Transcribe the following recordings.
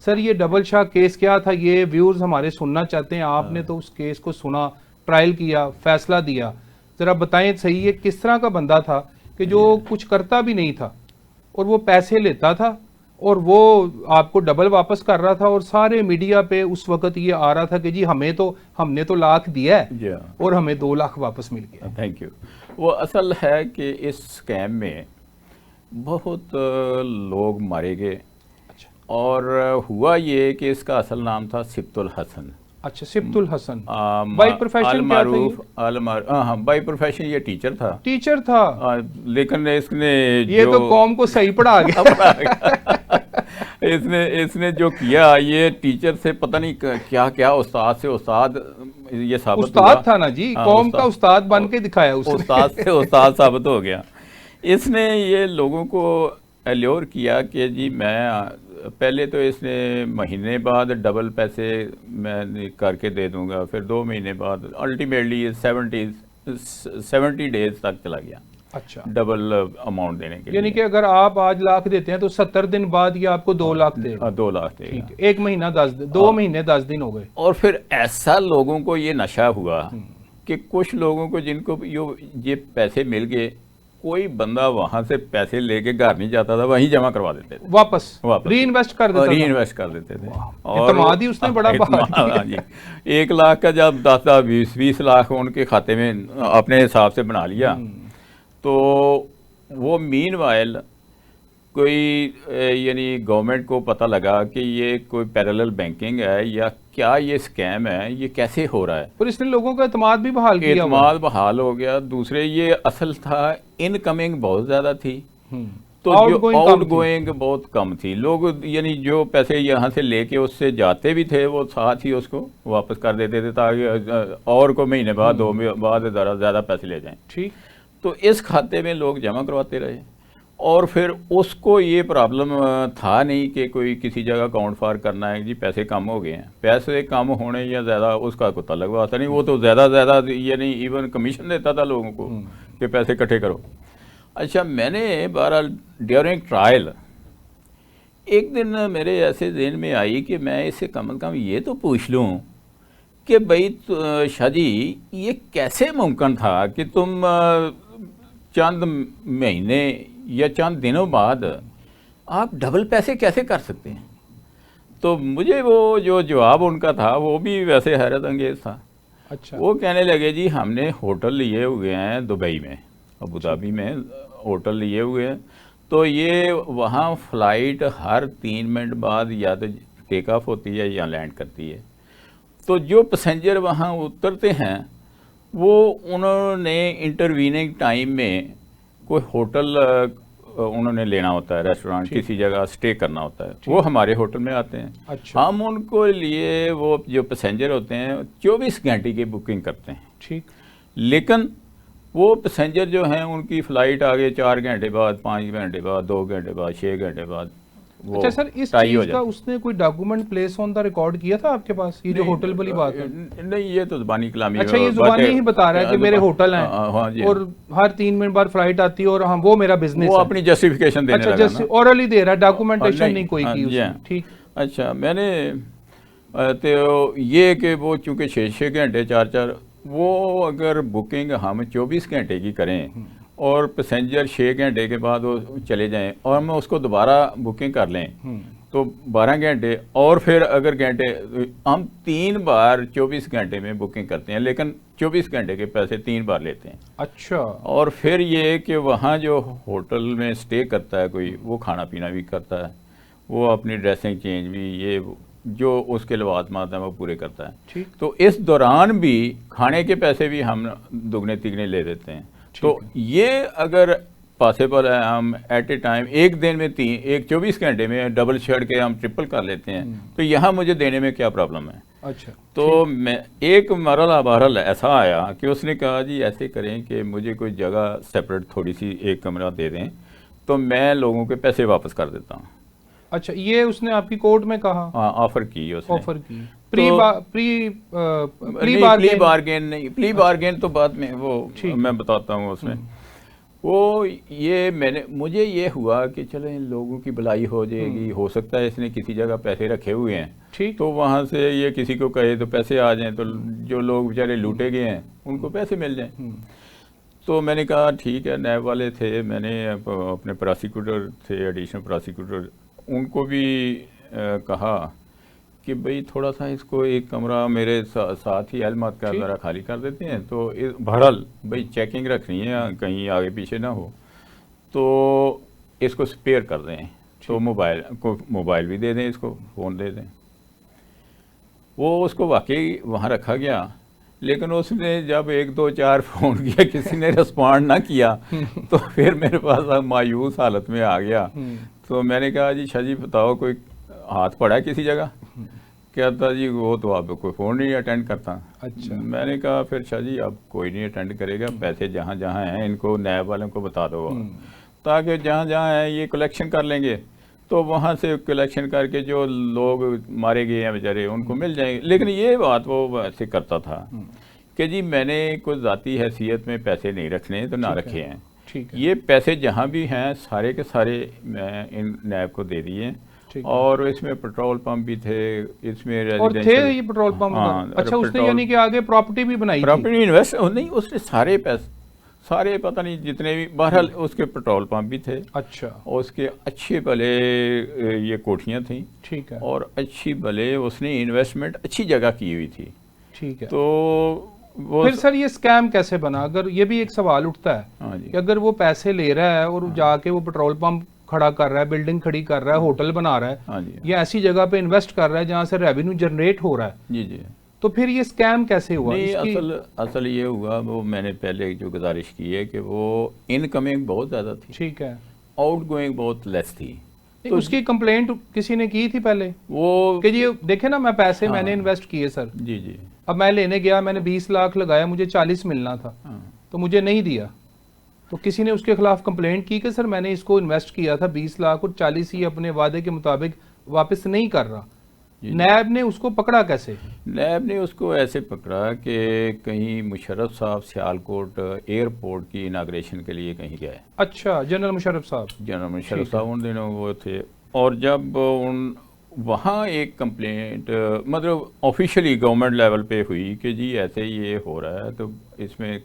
Sir ये double Shah case क्या था, ये व्यूअर्स हमारे सुनना चाहते हैं। आपने तो उस केस को सुना, ट्रायल किया, फैसला दिया, जरा बताएं सही ये किस तरह का बंदा था कि जो कुछ करता भी नहीं था और वो पैसे लेता था और वो आपको डबल वापस कर रहा था, और सारे मीडिया पे उस वक्त ये आ रहा था कि जी हमने तो लाख दिया है और हमें 2 लाख वापस मिल गया। Thank you. वो असल है कि इस स्कैम में बहुत लोग मारे गए। अच्छा। और हुआ ये कि इसका असल नाम था सिब्तुल हसन। अच्छा, सिब्तुल हसन। बाई प्रोफेशन क्या था ये? हाँ, बाई प्रोफेशन ये टीचर था। टीचर था। लेकिन इसने ये तो कौम को सही पढ़ा गया। इसने जो किया, ये टीचर से पता नहीं क्या क्या, उस्ताद से उस्ताद ये साबित उस्ताद था ना जी, कौम का उस्ताद बन के दिखाया उसने। उस्ताद से उस्ताद साबित हो गया। इसने ये लोगों को एल्योर किया कि जी मैं पहले तो इसने महीने बाद डबल पैसे मैं करके दे दूंगा, फिर 2 महीने बाद, अल्टीमेटली 70 डेज तक चला गया। अच्छा। डबल अमाउंट देने के लिए। यानी कि अगर आप आज लाख देते हैं तो 70 दिन बाद ये आपको 2 लाख देगा। 2 लाख देगा। ठीक है, 1 महीना 10 दिन, 2 महीने 10 दिन हो गए। और फिर ऐसा लोगों को ये नशा हुआ कि कुछ लोगों को जिनको ये पैसे मिल गए, कोई बंदा वहां से पैसे लेके घर नहीं जाता था, वहीं जमा करवा देते थे, वापस री इन्वेस्ट कर देते थे। और इत्मीनादी उसने बड़ा हाँ जी, 1 लाख का जब 10 20 लाख उनके खाते में अपने हिसाब से बना लिया, तो वो मीनवाइल कोई यानी गवर्नमेंट को पता लगा कि ये कोई पैरेलल बैंकिंग है या क्या ये स्कैम है, ये कैसे हो रहा है। और इसने लोगों का एतमाद भी बहाल किया। एतमाद बहाल हो गया। दूसरे ये असल था इनकमिंग बहुत ज़्यादा थी, तो जो आउट गोइंग बहुत कम थी। लोग यानी जो पैसे यहाँ से लेके उससे जाते भी थे, वो साथ ही उसको वापस कर देते थे ताकि और को महीने बाद 2 महीने बाद ज़्यादा पैसे ले जाएं। ठीक। तो इस खाते में लोग जमा करवाते रहे, और फिर उसको ये प्रॉब्लम था नहीं कि कोई किसी जगह अकाउंट फार करना है जी पैसे कम हो गए हैं। पैसे कम होने या ज़्यादा उसका कुत्ता लगवाता नहीं, वो तो ज़्यादा यानी इवन कमीशन देता था लोगों को कि पैसे इकट्ठे करो। अच्छा, मैंने बहरहाल ड्यूरिंग ट्रायल एक दिन मेरे ऐसे ज़हन में आई कि मैं इससे कम से कम ये तो पूछ लूँ कि भाई शाह जी ये कैसे मुमकिन था कि तुम चंद महीने या चंद दिनों बाद आप डबल पैसे कैसे कर सकते हैं। तो मुझे वो जो जवाब उनका था वो भी वैसे हैरत अंगेज था। अच्छा। वो कहने लगे जी हमने होटल लिए हुए हैं दुबई में, अबू धाबी में होटल लिए हुए हैं, तो ये वहाँ फ़्लाइट हर 3 मिनट बाद या तो टेक ऑफ होती है या लैंड करती है। तो जो पैसेंजर वहाँ उतरते हैं वो उन्होंने इंटरवीनिंग टाइम में कोई होटल उन्होंने लेना होता है, रेस्टोरेंट किसी जगह स्टे करना होता है, वो हमारे होटल में आते हैं। अच्छा। हम उनको लिए वो जो पैसेंजर होते हैं 24 घंटे की बुकिंग करते हैं। ठीक। लेकिन वो पैसेंजर जो हैं उनकी फ़्लाइट आगे 4 घंटे बाद, 5 घंटे बाद, 2 घंटे बाद, 6 घंटे बाद। अच्छा सर, इस चीज का उसने कोई document place on the record किया था आपके पास? ये जो होटल वाली बात है। नहीं, ये तो ज़बानी कलामी। अच्छा, ये ज़ुबानी ही बता रहा है कि मेरे होटल हैं और हर 3 मिनट बाद फ्लाइट आती है और हम वो मेरा बिजनेस है। वो अपनी जस्टिफिकेशन देने लगा ना। अच्छा, ओरली दे रहा है, डॉक्यूमेंटेशन नहीं कोई की उसने। ठीक। अच्छा, मैंने तो ये कि वो चूँकि 6 घंटे 4, वो अगर बुकिंग हम 24 घंटे की करें और पैसेंजर 6 घंटे के बाद वो चले जाएं और हम उसको दोबारा बुकिंग कर लें तो 12 घंटे, और फिर अगर घंटे हम 3 बार 24 घंटे में बुकिंग करते हैं, लेकिन 24 घंटे के पैसे 3 बार लेते हैं। अच्छा। और फिर ये कि वहाँ जो होटल में स्टे करता है कोई, वो खाना पीना भी करता है, वो अपनी ड्रेसिंग चेंज भी, ये जो उसके लवाजमात हैं वो पूरे करता है। ठीक। तो इस दौरान भी खाने के पैसे भी हम दुगने तिगने ले देते हैं। तो ये अगर पॉसिबल है हम एट ए टाइम एक दिन में 24 घंटे में डबल छड़ के हम ट्रिपल कर लेते हैं, तो यहाँ मुझे देने में क्या प्रॉब्लम है। अच्छा। तो मैं एक मरला बहरल ऐसा आया कि उसने कहा जी ऐसे करें कि मुझे कोई जगह सेपरेट थोड़ी सी एक कमरा दे दें तो मैं लोगों के पैसे वापस कर देता हूँ। अच्छा, ये उसने आपकी कोर्ट में कहा? हाँ, ऑफर की उसने। ऑफर की। प्ली बार्गेन नहीं, प्ली बार्गेन तो बाद में वो मैं बताता हूँ उसमें। वो ये मुझे ये हुआ कि चलो इन लोगों की भलाई हो जाएगी, हो सकता है इसने किसी जगह पैसे रखे हुए हैं, ठीक, तो वहाँ से ये किसी को कहे तो पैसे आ जाएं, तो जो लोग बेचारे लूटे गए हैं उनको पैसे मिल जाएं। तो मैंने कहा ठीक है, नैब वाले थे, मैंने अपने प्रोसिक्यूटर थे, एडिशनल प्रोसिक्यूटर, उनको भी कहा कि भाई थोड़ा सा इसको एक कमरा मेरे साथ ही अलमात का ज़रा खाली कर देते हैं, तो बहरहाल भाई चेकिंग रखनी है, कहीं आगे पीछे ना हो, तो इसको स्पेयर कर दें, तो मोबाइल भी दे दें, इसको फ़ोन दे दें। वो उसको वाकई वहाँ रखा गया, लेकिन उसने जब 1 2 4 फ़ोन किया, किसी ने रिस्पॉन्ड ना किया, तो फिर मेरे पास मायूस हालत में आ गया। तो मैंने कहा जी शाह जी बताओ, कोई हाथ पड़ा है किसी जगह? कहता जी वो तो आप कोई फ़ोन नहीं अटेंड करता। अच्छा। मैंने कहा फिर शाह जी अब कोई नहीं अटेंड करेगा, पैसे जहाँ जहाँ हैं इनको नैब वालों को बता दो, ताकि जहाँ जहाँ हैं ये कलेक्शन कर लेंगे, तो वहाँ से कलेक्शन करके जो लोग मारे गए हैं बेचारे उनको मिल जाएंगे। लेकिन ये बात वो ऐसे करता था कि जी मैंने कोई ज़ाती हैसियत में पैसे नहीं रखने, तो ना रखे हैं, ठीक है। ये पैसे जहाँ भी हैं सारे के सारे मैं इन नैब को दे दिए, और इसमें पेट्रोल पंप भी थे, इसमें और थे ये पेट्रोल पंप। हाँ, अच्छा, उसने यानी कि आगे प्रॉपर्टी भी बनाई थी? प्रॉपर्टी इन्वेस्ट नहीं, उसने सारे पैसे, सारे पता नहीं जितने भी, बहरहाल उसके पेट्रोल पंप भी थे। अच्छा। और उसके अच्छे भले ये कोठियाँ थी, ठीक है, और अच्छी भले उसने इन्वेस्टमेंट अच्छी जगह की हुई थी। ठीक है। तो वो फिर सर ये स्कैम कैसे बना? अगर ये भी एक सवाल उठता है हाँ जी, कि अगर वो पैसे ले रहा है और जाके वो पेट्रोल पंप खड़ा कर रहा है, बिल्डिंग खड़ी कर रहा है, होटल बना रहा है, हाँ जी, या ऐसी जगह पे इन्वेस्ट कर रहा है जहाँ से रेवेन्यू जनरेट हो रहा है, जी जी। तो फिर ये स्कैम कैसे हुआ? नहीं, इसकी असल ये हुआ, वो मैंने पहले जो गुजारिश की है कि वो इनकमिंग बहुत ज़्यादा थी, ठीक है, आउट गोइंग बहुत लेस थी। तो उसकी कंप्लेंट किसी ने की थी पहले वो कि जी देखे ना, मैं पैसे हाँ, मैंने इन्वेस्ट किए सर, जी जी, अब मैं लेने गया, मैंने 20 लाख लगाया, मुझे 40 मिलना था, हाँ, तो मुझे नहीं दिया, तो किसी ने उसके खिलाफ कंप्लेंट की कि सर मैंने इसको इन्वेस्ट किया था 20 लाख और 40 ही अपने वादे के मुताबिक वापस नहीं कर रहा। नैब ने उसको पकड़ा कैसे? नैब ने उसको ऐसे पकड़ा कि कहीं मुशर्रफ साहब सियालकोट एयरपोर्ट की इनाग्रेशन के लिए कहीं गए। अच्छा, जनरल मुशर्रफ साहब। जनरल मुशर्रफ साहब उन दिनों वो थे, और जब उन वहाँ एक कंप्लेंट मतलब ऑफिशियली गवर्नमेंट लेवल पे हुई कि जी ऐसे ये हो रहा है, तो इसमें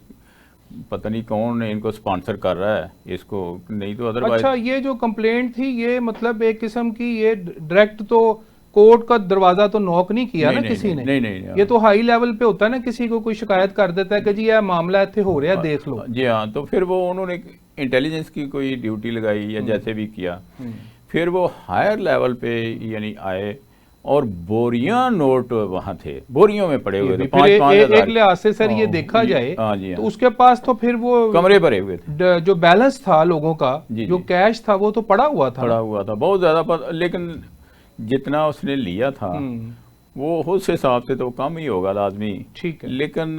पता नहीं कौन इनको स्पॉन्सर कर रहा है इसको, नहीं तो अदरवाइज। अच्छा, ये जो कंप्लेंट थी ये मतलब एक किस्म की, ये डायरेक्ट तो कोर्ट का दरवाजा तो नॉक नहीं किया ना किसी ने? नहीं, ये तो हाई लेवल पे होता है ना, किसी को कोई शिकायत कर देता है कि जी यह मामला इतने हो रहा है, देख लो। जी हाँ, तो फिर वो उन्होंने इंटेलिजेंस की कोई ड्यूटी लगाई या जैसे भी किया, फिर वो हायर लेवल पे यानी आए, और बोरियां नोट वहाँ थे, बोरियों में पड़े हुए थे, 5-5 एक लिहाज से सर ये देखा जाए जी, तो उसके पास तो फिर वो कमरे भरे हुए थे, जो बैलेंस था लोगों का, जो कैश था वो तो पड़ा हुआ था बहुत ज्यादा, लेकिन जितना उसने लिया था वो उस हिसाब से तो कम ही होगा लाजमी, ठीक है, लेकिन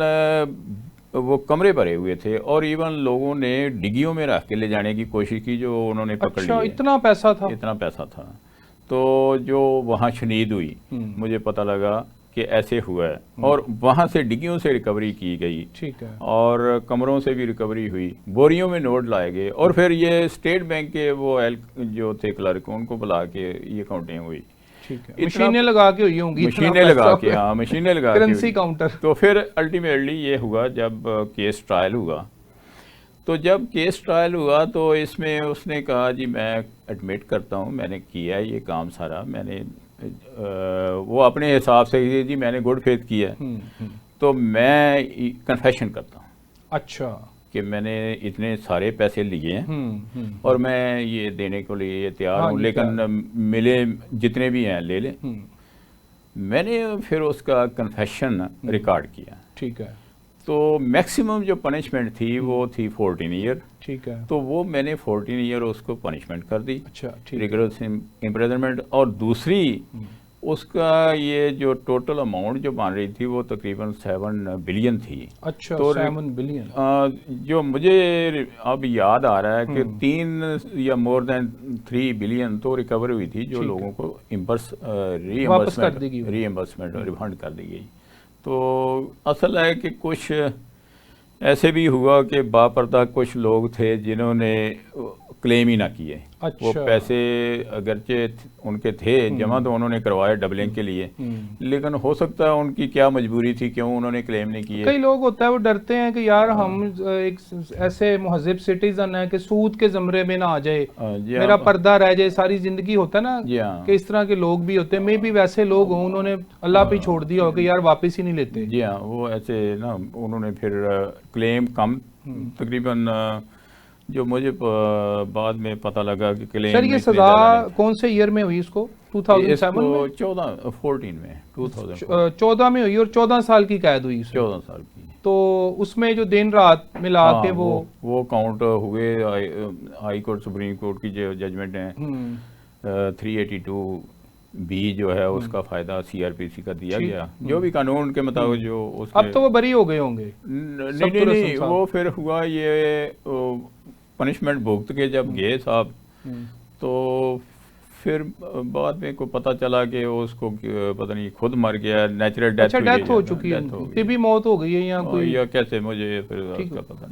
वो कमरे भरे हुए थे, और इवन लोगों ने डिग्गियों में रख के ले जाने की कोशिश की जो उन्होंने पकड़ लिया। इतना पैसा था? इतना पैसा था। तो जो वहाँ शनीद हुई, मुझे पता लगा कि ऐसे हुआ है, और वहाँ से डिग्गियों से रिकवरी की गई, ठीक है, और कमरों से भी रिकवरी हुई, बोरियों में नोट लाए गए, और फिर ये स्टेट बैंक के वो जो थे क्लर्क, उनको बुला के ये काउंटिंग हुई। ठीक है, मशीनें लगा के हुई होंगी, मशीनें लगा के, हाँ मशीनें लगा के, करेंसी काउंटर। तो फिर अल्टीमेटली ये हुआ जब केस ट्रायल हुआ, तो जब केस ट्रायल हुआ तो इसमें उसने कहा जी मैं एडमिट करता हूँ मैंने किया है ये काम सारा, मैंने वो अपने हिसाब से जी मैंने गुड फेथ किया है, तो मैं कन्फेशन करता हूँ। अच्छा, कि मैंने इतने सारे पैसे लिए हैं और मैं ये देने को लिए तैयार हूँ, लेकिन मिले जितने भी हैं ले लें। मैंने फिर उसका कन्फेशन रिकॉर्ड किया। ठीक है, तो मैक्सिमम जो पनिशमेंट थी वो थी 14 ईयर। ठीक है, तो वो मैंने 14 ईयर उसको पनिशमेंट कर दी, अच्छा, ठीक, रिगरस इम्प्रिजनमेंट। और दूसरी उसका ये जो टोटल अमाउंट जो बन रही थी वो तकरीबन 7 बिलियन थी। अच्छा, तो 7 बिलियन, जो मुझे अब याद आ रहा है कि 3 या मोर देन 3 बिलियन तो रिकवर हुई थी, जो लोगों को रीइंबर्समेंट रिफंड कर दी गई। तो असल है कि कुछ ऐसे भी हुआ कि बापर्दा कुछ लोग थे जिन्होंने क्लेम ही ना किए। वो अच्छा। पैसे अगरचे उनके थे जमा तो उन्होंने करवाए डबलिंग के लिए, लेकिन हो सकता है उनकी क्या मजबूरी थी, क्यों उन्होंने क्लेम नहीं किए। कई लोग होता है वो डरते हैं कि यार हम एक ऐसे महजिब सिटीजन है कि सूद के जमरे में ना आ जाए, जी मेरा हाँ। पर्दा रह जाए सारी जिंदगी, होता है ना जी हाँ। कि इस तरह के लोग भी होते हैं। मे भी वैसे लोग हों, उन्होंने अल्लाह पे ही छोड़ दिया हो कि यार वापस ही नहीं लेते। जी हाँ, वो ऐसे ना उन्होंने फिर क्लेम कम तकरीबन जो मुझे बाद में पता लगा कि क्लेम सर ये इतने सजा ज़्यादा नहीं कौन से ईयर में हुई इसको? थे। 2007 में? इसको 14 में 2014 14 में हुई और 14 साल की कैद हुई इसे। 14 साल की। तो उसमें जो दिन रात मिला हाँ, के वो काउंट हुए। हाई कोर्ट सुप्रीम कोर्ट की जो जजमेंट है 382 बी जो है उसका फायदा सीआरपीसी का दिया ठीक। गया, जो भी कानून के मुताबिक जो उसके। अब तो वो बरी हो गए होंगे। नहीं नहीं नहीं, वो फिर हुआ ये पनिशमेंट भुगत के जब गए साहब, तो फिर बाद में को पता चला कि उसको पता नहीं खुद मर गया, नेचुरल डेथ। अच्छा, डेथ हो चुकी है, डेथ हो गई। तिबी मौत हो गई है या कोई? या कैसे, मुझे फिर ठीक उसका पता नहीं।